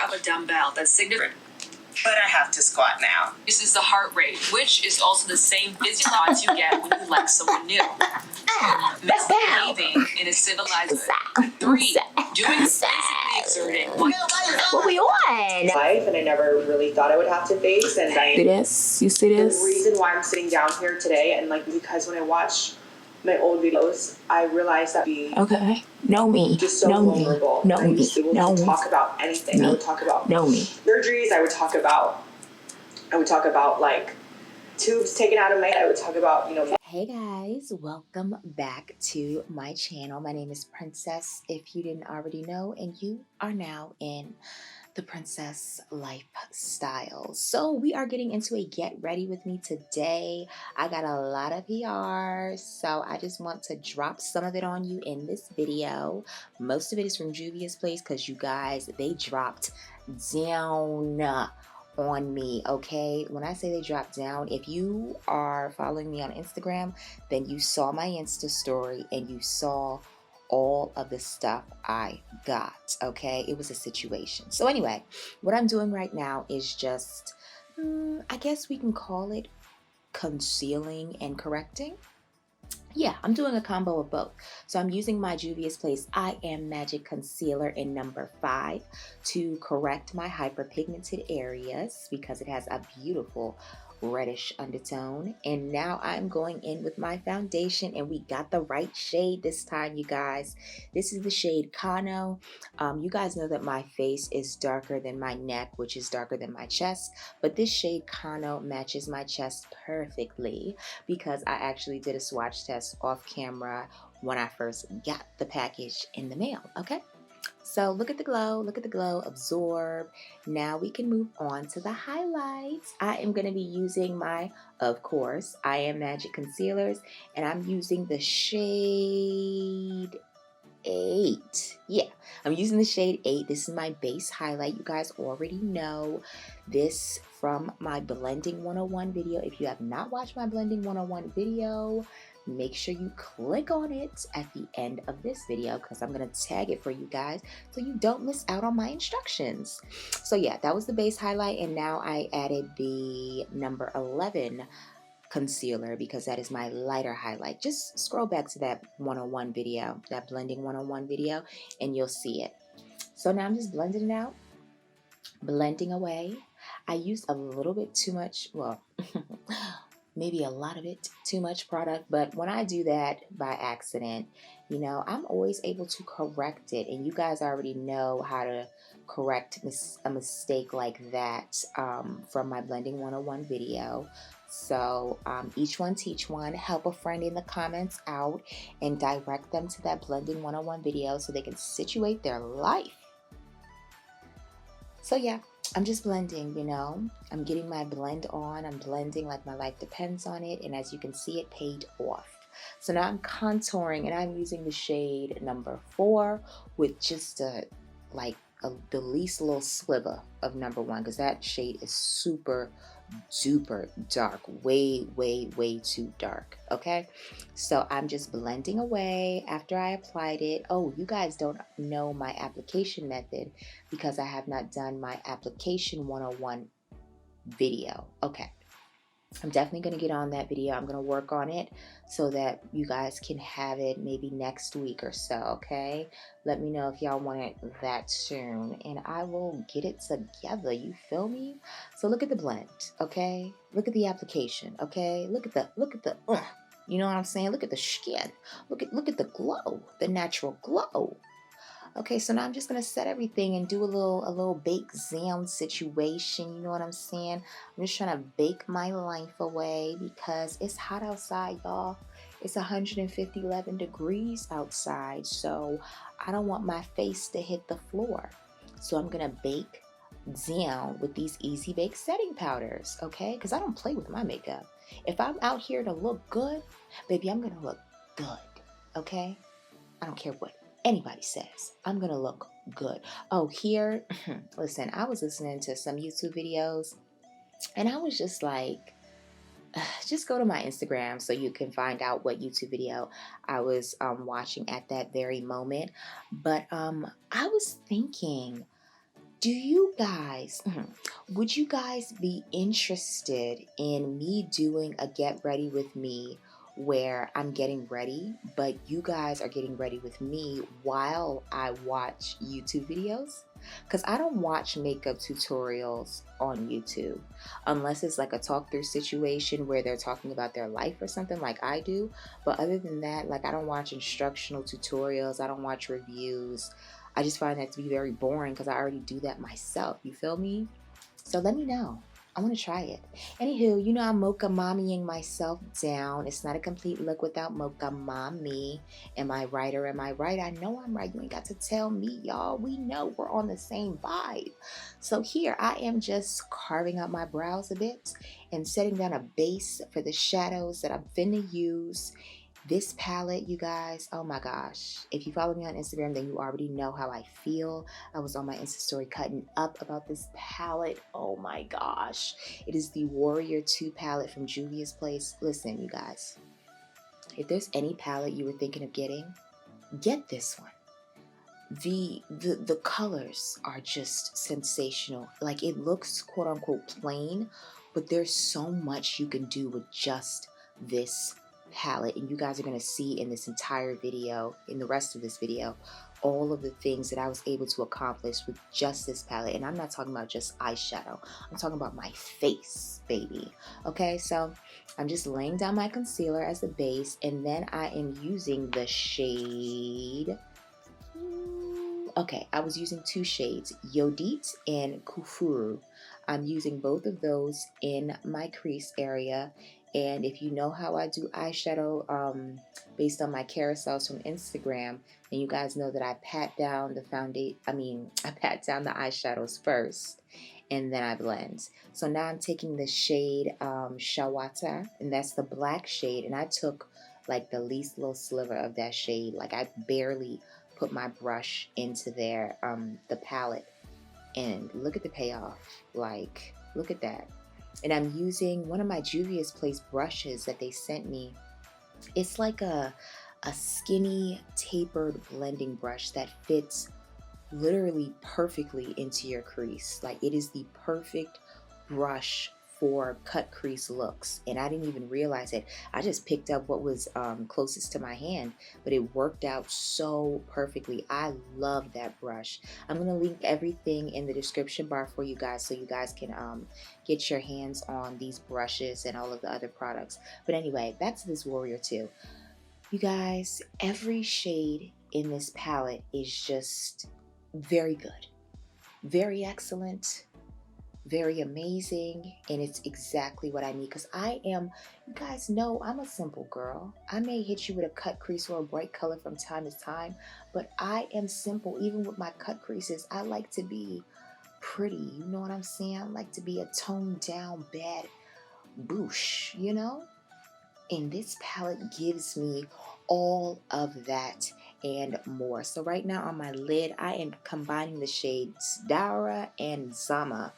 have a dumbbell that's significant. But I have to squat now. This is the heart rate, which is also the same physiological odds you get when you like someone new. Misbehaving in a civilized way. 3, doing physically exerting. What we on? Life, and I never really thought I would have to face. And See this? You see this? The reason why I'm sitting down here today, and like because when I watch my old videos, I realized that okay. Know me. Just so know vulnerable. Me. Know me. Able to talk about anything. Me. I would talk about surgeries. I would talk about like tubes taken out of my head. I would talk about, Hey guys, welcome back to my channel. My name is Princess, if you didn't already know, and you are now in the Princess lifestyle. So we are getting into a get ready with me today. I got a lot of PR, so I just want to drop some of it on you in this video. Most of it is from Juvia's place because you guys, they dropped down on me, okay? When I say they dropped down, if you are following me on Instagram, then you saw my Insta story and you saw all of the stuff I got, okay? It was a situation. So anyway, what I'm doing right now is just, I guess we can call it concealing and correcting. Yeah, I'm doing a combo of both. So I'm using my Juvia's Place I Am Magic Concealer in number 5 to correct my hyperpigmented areas because it has a beautiful reddish undertone. And now I'm going in with my foundation, and we got the right shade this time, you guys. This is the shade Kano. You guys know that my face is darker than my neck, which is darker than my chest, but this shade Kano matches my chest perfectly because I actually did a swatch test off camera when I first got the package in the mail, okay? So look at the glow, absorb. Now we can move on to the highlights. I am going to be using my, of course, I Am Magic concealers, and I'm using the shade 8. Yeah, I'm using the shade 8. This is my base highlight. You guys already know this from my Blending 101 video. If you have not watched my Blending 101 video, make sure you click on it at the end of this video because I'm going to tag it for you guys so you don't miss out on my instructions. So yeah, that was the base highlight, and now I added the number 11 concealer because that is my lighter highlight. Just scroll back to that 101 video, that Blending 101 video, and you'll see it. So now I'm just blending it out, blending away. I used a little bit too much, well, maybe a lot of it too much product, but when I do that by accident, you know, I'm always able to correct it, and you guys already know how to correct a mistake like that from my Blending 101 video. So each one teach one. Help a friend in the comments out and direct them to that Blending 101 video so they can situate their life. So yeah, I'm just blending, you know. I'm getting my blend on. I'm blending like my life depends on it. And as you can see, it paid off. So now I'm contouring, and I'm using the shade number 4 with just the least little sliver of number 1 because that shade is super duper dark, way too dark. Okay, so I'm just blending away after I applied it. Oh, you guys don't know my application method because I have not done my application 101 video. Okay, I'm definitely going to get on that video. I'm going to work on it so that you guys can have it maybe next week or so, okay? Let me know if y'all want it that soon, and I will get it together. You feel me? So look at the blend, okay? Look at the application, okay? Look at the, you know what I'm saying? Look at the skin. Look at the glow, the natural glow. Okay, so now I'm just going to set everything and do a little bake zam situation, you know what I'm saying? I'm just trying to bake my life away because it's hot outside, y'all. It's 111 degrees outside, so I don't want my face to hit the floor. So I'm going to bake down with these Easy Bake setting powders, okay? Because I don't play with my makeup. If I'm out here to look good, baby, I'm going to look good, okay? I don't care what anybody says. I'm gonna look good. Oh, here, listen, I was listening to some YouTube videos and I was just like, just go to my Instagram so you can find out what YouTube video I was watching at that very moment. But I was thinking, Do you guys, would you guys be interested in me doing a get ready with me where I'm getting ready, but you guys are getting ready with me while I watch YouTube videos? Because I don't watch makeup tutorials on YouTube unless it's like a talk through situation where they're talking about their life or something like I do. But other than that, like I don't watch instructional tutorials, I don't watch reviews. I just find that to be very boring because I already do that myself. You feel me? So let me know. I want to try it. Anywho, you know I'm mocha mommying myself down. It's not a complete look without mocha mommy. Am I right or am I right? I know I'm right. You ain't got to tell me, y'all. We know we're on the same vibe. So here I am just carving out my brows a bit and setting down a base for the shadows that I'm finna use. This palette, you guys, oh my gosh. If you follow me on Instagram, then you already know how I feel. I was on my Insta story cutting up about this palette. Oh my gosh. It is the Warrior 2 palette from Juvia's place. Listen, you guys, if there's any palette you were thinking of getting, get this one. The colors are just sensational. Like it looks quote unquote plain, but there's so much you can do with just this palette, and you guys are going to see in this entire video, in the rest of this video, all of the things that I was able to accomplish with just this palette. And I'm not talking about just eyeshadow, I'm talking about my face, baby. Okay, so I'm just laying down my concealer as the base, and then I am using the shade, okay, I was using two shades, Yodit and Kufuru. I'm using both of those in my crease area. And if you know how I do eyeshadow based on my carousels from Instagram, then you guys know that I pat down the I pat down the eyeshadows first and then I blend. So now I'm taking the shade Shawata, and that's the black shade, and I took like the least little sliver of that shade. Like I barely put my brush into there, the palette, and look at the payoff. Like, look at that. And I'm using one of my Juvia's Place brushes that they sent me. It's like a skinny tapered blending brush that fits literally perfectly into your crease. Like it is the perfect brush for cut crease looks, and I didn't even realize it. I just picked up what was closest to my hand, but it worked out so perfectly. I love that brush. I'm gonna link everything in the description bar for you guys so you guys can get your hands on these brushes and all of the other products. But anyway, back to this Warrior 2. You guys, every shade in this palette is just very good, very excellent, very amazing, and it's exactly what I need because you guys know I'm a simple girl. I may hit you with a cut crease or a bright color from time to time, but I am simple. Even with my cut creases, I like to be pretty, you know what I'm saying? I like to be a toned down bad boosh, you know? And this palette gives me all of that and more. So right now on my lid, I am combining the shades Daura and Zama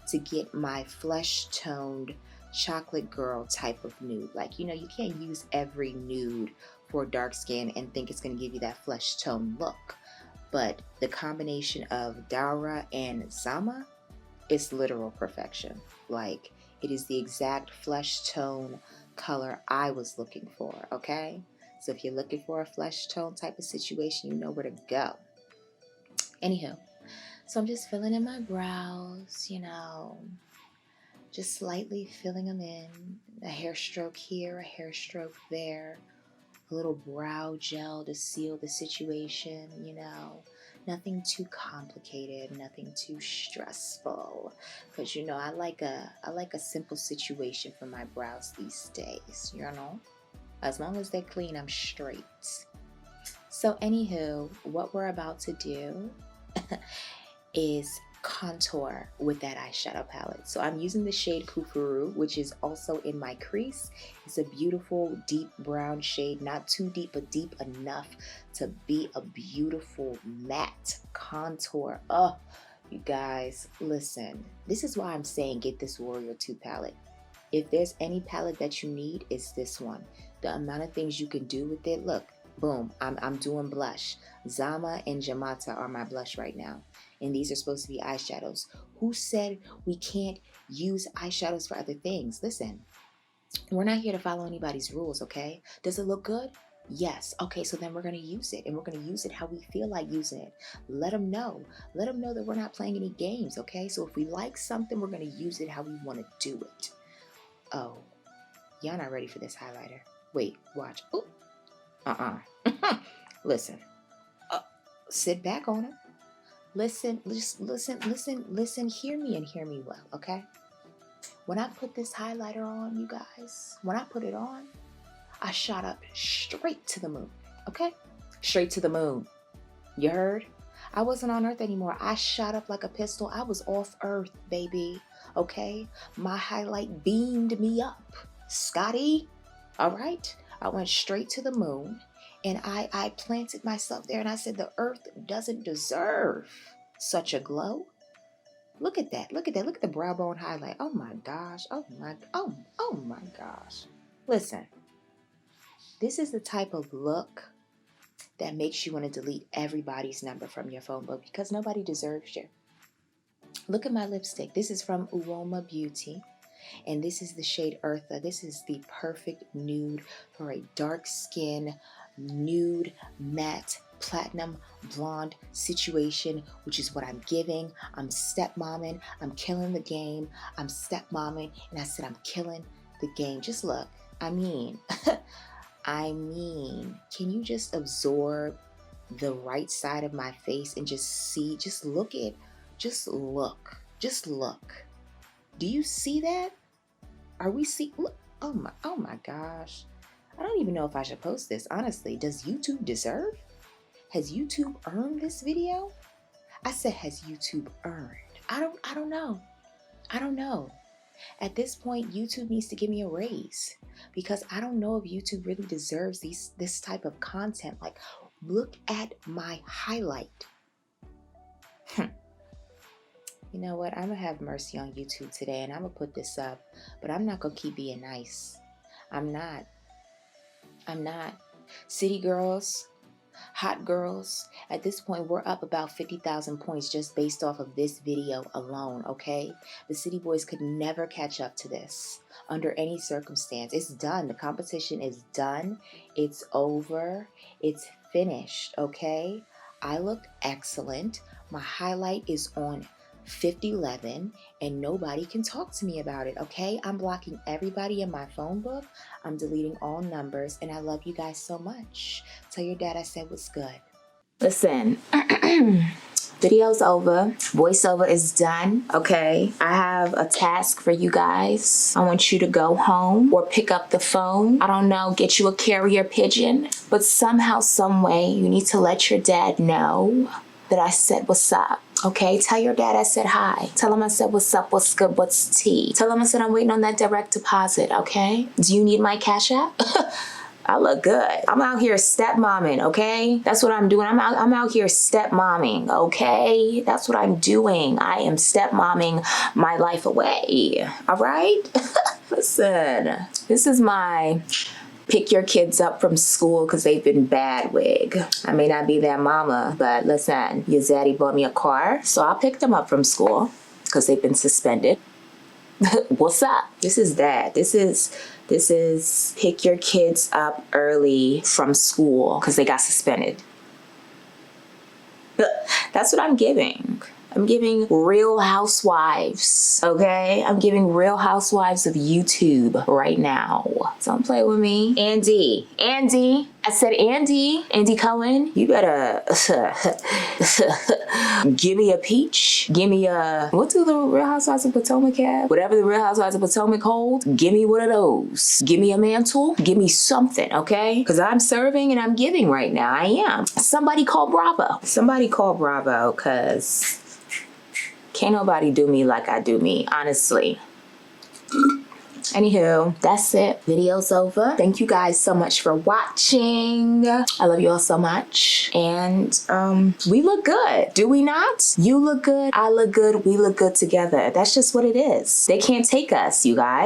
to get my flesh toned chocolate girl type of nude. Like, you know, you can't use every nude for dark skin and think it's going to give you that flesh tone look. But the combination of Daura and Zama is literal perfection. Like, it is the exact flesh tone color I was looking for, okay? So if you're looking for a flesh tone type of situation, you know where to go. Anywho, so I'm just filling in my brows, you know, just slightly filling them in. A hair stroke here, a hair stroke there, a little brow gel to seal the situation, you know. Nothing too complicated, nothing too stressful. Because, you know, I like a simple situation for my brows these days, you know. As long as they're clean, I'm straight. So anywho, what we're about to do is contour with that eyeshadow palette. So I'm using the shade Kufuru, which is also in my crease. It's a beautiful deep brown shade, not too deep, but deep enough to be a beautiful matte contour. Oh, you guys, listen, this is why I'm saying get this Warrior 2 palette. If there's any palette that you need, it's this one. The amount of things you can do with it, look, Boom. I'm doing blush. Zama and Jamata are my blush right now. And these are supposed to be eyeshadows. Who said we can't use eyeshadows for other things? Listen, we're not here to follow anybody's rules, okay? Does it look good? Yes. Okay, so then we're going to use it, and we're going to use it how we feel like using it. Let them know. Let them know that we're not playing any games, okay? So if we like something, we're going to use it how we want to do it. Oh, y'all not ready for this highlighter. Wait, watch. Ooh. Listen. Sit back on it. Listen, listen, hear me and hear me well, okay? When I put this highlighter on, you guys, when I put it on, I shot up straight to the moon, okay? Straight to the moon. You heard? I wasn't on Earth anymore. I shot up like a pistol. I was off Earth, baby, okay? My highlight beamed me up. Scotty, all right? I went straight to the moon, and I planted myself there, and I said, the Earth doesn't deserve such a glow. Look at that. Look at that. Look at the brow bone highlight. Oh my gosh. Oh my gosh. Listen, this is the type of look that makes you want to delete everybody's number from your phone book because nobody deserves you. Look at my lipstick. This is from Uoma Beauty. And this is the shade Eartha. This is the perfect nude for a dark skin, nude, matte, platinum, blonde situation, which is what I'm giving. I'm stepmomming. I'm killing the game. I'm stepmomming. And I said I'm killing the game. Just look. I mean, can you just absorb the right side of my face and just see, just look. Do you see that? Are we see? Look, oh my gosh. I don't even know if I should post this. Honestly, does YouTube deserve? Has YouTube earned this video? I said, has YouTube earned? I don't know. I don't know. At this point, YouTube needs to give me a raise because I don't know if YouTube really deserves this type of content. Like, look at my highlight. You know what? I'm going to have mercy on YouTube today, and I'm going to put this up, but I'm not going to keep being nice. I'm not. City girls, hot girls, at this point, we're up about 50,000 points just based off of this video alone, okay? The city boys could never catch up to this under any circumstance. It's done. The competition is done. It's over. It's finished, okay? I looked excellent. My highlight is on 5011 and nobody can talk to me about it, okay? I'm blocking everybody in my phone book. I'm deleting all numbers, and I love you guys so much. Tell your dad I said what's good. Listen, video's over. Voiceover is done, okay? I have a task for you guys. I want you to go home or pick up the phone. I don't know, get you a carrier pigeon, but somehow, some way, you need to let your dad know that I said what's up. Okay, tell your dad I said hi. Tell him I said what's up, what's good, what's tea. Tell him I said I'm waiting on that direct deposit, okay? Do you need my Cash App? I look good. I'm out here stepmomming, okay? That's what I'm doing. I'm out here stepmomming, okay? That's what I'm doing. I am stepmomming my life away, all right? Listen, this is my pick your kids up from school because they've been bad wig. I may not be their mama, but listen, your zaddy bought me a car, so I'll pick them up from school because they've been suspended. What's up? This is that. This is pick your kids up early from school because they got suspended. That's what I'm giving. I'm giving Real Housewives, okay? I'm giving Real Housewives of YouTube right now. Don't play with me. Andy, I said Andy Cohen, you better give me a peach. Give me a, what do the Real Housewives of Potomac have? Whatever the Real Housewives of Potomac hold, give me one of those. Give me a mantle, give me something, okay? Because I'm serving and I'm giving right now, I am. Somebody call Bravo. Somebody call Bravo, because can't nobody do me like I do me, honestly. Anywho, that's it. Video's over. Thank you guys so much for watching. I love you all so much. And we look good, do we not? You look good, I look good, we look good together. That's just what it is. They can't take us, you guys.